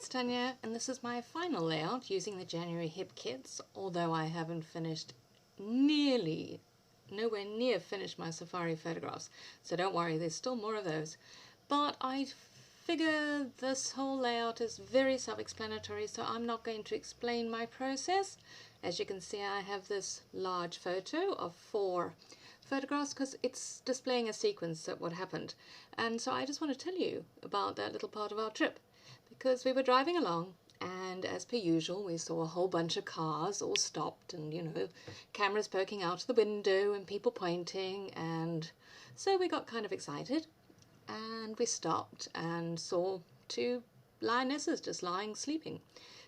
it's Tanya, and this is my final layout using the January HipKits, although I haven't finished nowhere near finished my safari photographs, so don't worry, there's still more of those. But I figure this whole layout is very self-explanatory, so I'm not going to explain my process. As you can see, I have this large photo of 4 photographs because it's displaying a sequence of what happened. And so I just want to tell you about that little part of our trip, because we were driving along, and as per usual we saw a whole bunch of cars all stopped, and cameras poking out of the window and people pointing, and so we got kind of excited and we stopped and saw 2 lionesses just lying sleeping.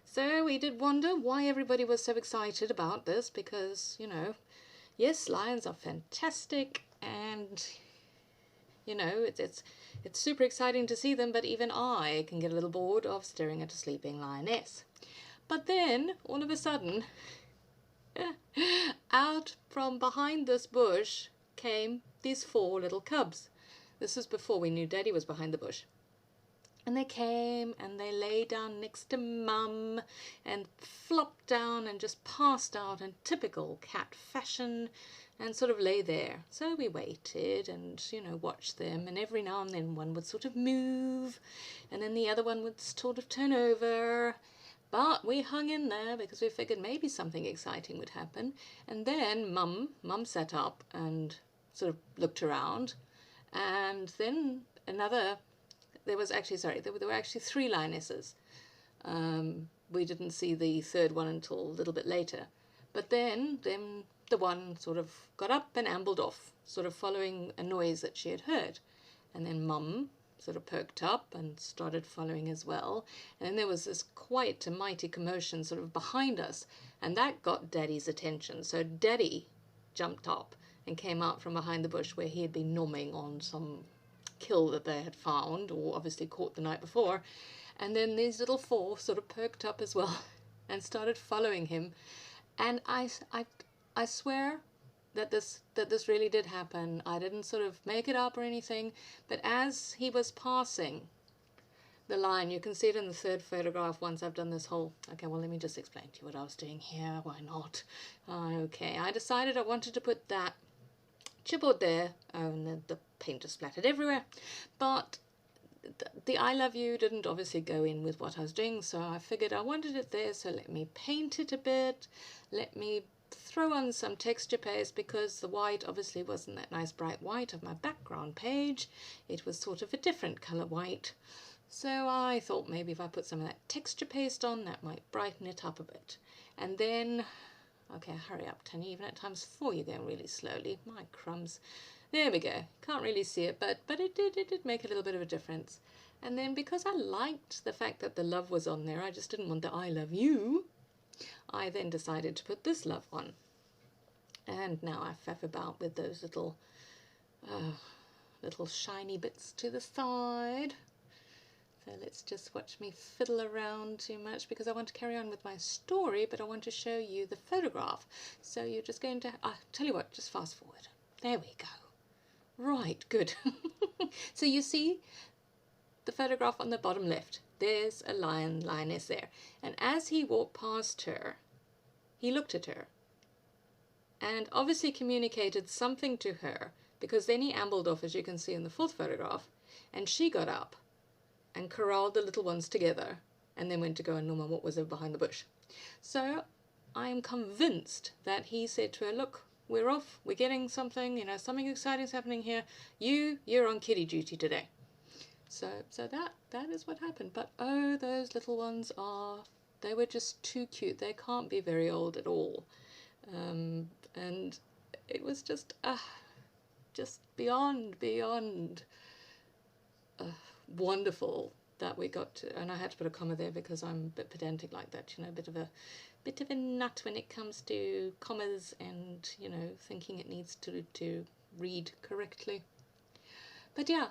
So we did wonder why everybody was so excited about this, because yes, lions are fantastic, and it's super exciting to see them, but even I can get a little bored of staring at a sleeping lioness. But then, all of a sudden, out from behind this bush came these 4 little cubs. This was before we knew Daddy was behind the bush. And they came and they lay down next to Mum and flopped down and just passed out in typical cat fashion and sort of lay there. So we waited and, watched them, and every now and then one would sort of move and then the other one would sort of turn over. But we hung in there because we figured maybe something exciting would happen. And then Mum sat up and sort of looked around, and then there were actually 3 lionesses. We didn't see the 3rd one until a little bit later. But then the one sort of got up and ambled off, sort of following a noise that she had heard. And then Mum sort of perked up and started following as well. And then there was this quite a mighty commotion sort of behind us, and that got Daddy's attention. So Daddy jumped up and came out from behind the bush where he had been nomming on some kill that they had found, or obviously caught the night before. And then these little 4 sort of perked up as well and started following him. And I swear that this really did happen. I didn't sort of make it up or anything, but as he was passing the line, you can see it in the 3rd photograph once I've done this whole... Okay, well, let me just explain to you what I was doing here. Why not? Okay, I decided I wanted to put that chipboard there, and the paint just splattered everywhere, but the I love you didn't obviously go in with what I was doing, so I figured I wanted it there, so let me paint it a bit, let me throw on some texture paste, because the white obviously wasn't that nice bright white of my background page. It was sort of a different color white, so I thought maybe if I put some of that texture paste on, that might brighten it up a bit. And then... Okay, hurry up, Tanya. Even at ×4 you're going really slowly. My crumbs. There we go. Can't really see it, but it did make a little bit of a difference. And then because I liked the fact that the love was on there, I just didn't want the I love you, I then decided to put this love on. And now I faff about with those little shiny bits to the side. So let's just watch me fiddle around too much, because I want to carry on with my story, but I want to show you the photograph. So you're just going to... tell you what, just fast forward. There we go. Right, good. So you see the photograph on the bottom left. There's a lioness there. And as he walked past her, he looked at her and obviously communicated something to her, because then he ambled off, as you can see in the 4th photograph, and she got up and corralled the little ones together, and then went to go and norm on what was behind the bush. So I am convinced that he said to her, look, we're off, we're getting something, something exciting's happening here. You're on kitty duty today. So that is what happened. But oh, those little ones they were just too cute. They can't be very old at all. And it was just beyond wonderful that we got to, and I had to put a comma there because I'm a bit pedantic like that, a bit of a nut when it comes to commas and thinking it needs to read correctly. But yeah,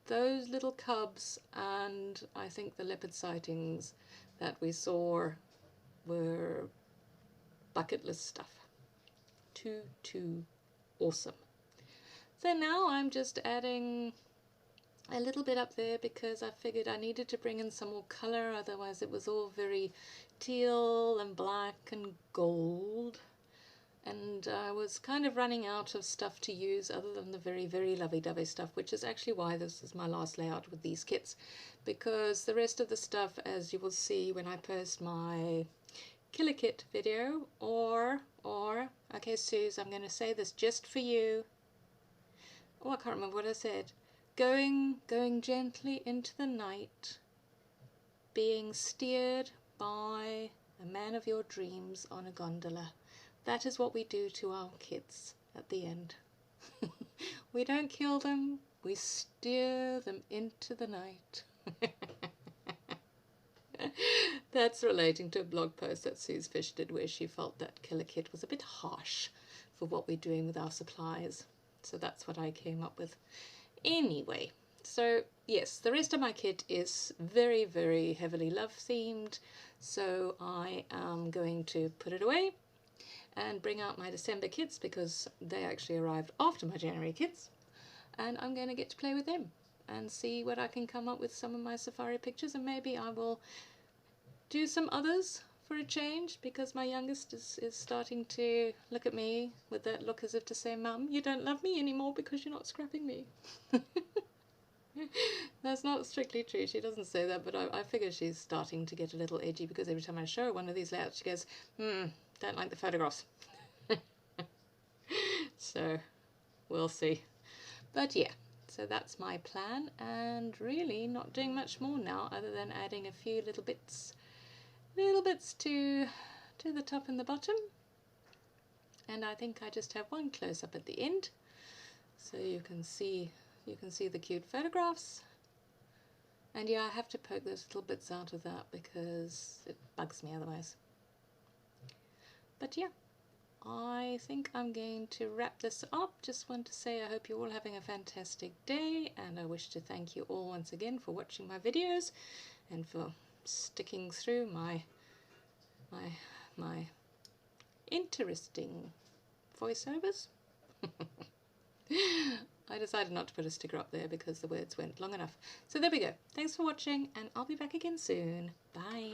those little cubs, and I think the leopard sightings that we saw were bucket list stuff. Too awesome. So now I'm just adding a little bit up there because I figured I needed to bring in some more color, otherwise it was all very teal and black and gold. And I was kind of running out of stuff to use other than the very, very lovey-dovey stuff, which is actually why this is my last layout with these kits, because the rest of the stuff, as you will see when I post my Killer Kit video, or okay, Suze, I'm going to say this just for you. Oh, I can't remember what I said. Going gently into the night, being steered by a man of your dreams on a gondola. That is what we do to our kids at the end. We don't kill them, we steer them into the night. That's relating to a blog post that Suze Fish did where she felt that Killer Kit was a bit harsh for what we're doing with our supplies. So that's what I came up with. Anyway, so yes, the rest of my kit is very, very heavily love themed. So I am going to put it away and bring out my December kits because they actually arrived after my January kits. And I'm going to get to play with them and see what I can come up with some of my safari pictures, and maybe I will do some others for a change, because my youngest is starting to look at me with that look as if to say, Mum, you don't love me anymore because you're not scrapping me. That's not strictly true, she doesn't say that, but I figure she's starting to get a little edgy because every time I show her one of these layouts she goes, don't like the photographs. So we'll see. But yeah, so that's my plan, and really not doing much more now other than adding a few little bits to the top and the bottom. And I think I just have one close up at the end so you can see the cute photographs. And yeah, I have to poke those little bits out of that because it bugs me otherwise. But yeah, I think I'm going to wrap this up. Just want to say I hope you're all having a fantastic day, and I wish to thank you all once again for watching my videos and for sticking through my interesting voiceovers. I decided not to put a sticker up there because the words went long enough. So there we go. Thanks for watching, and I'll be back again soon. Bye.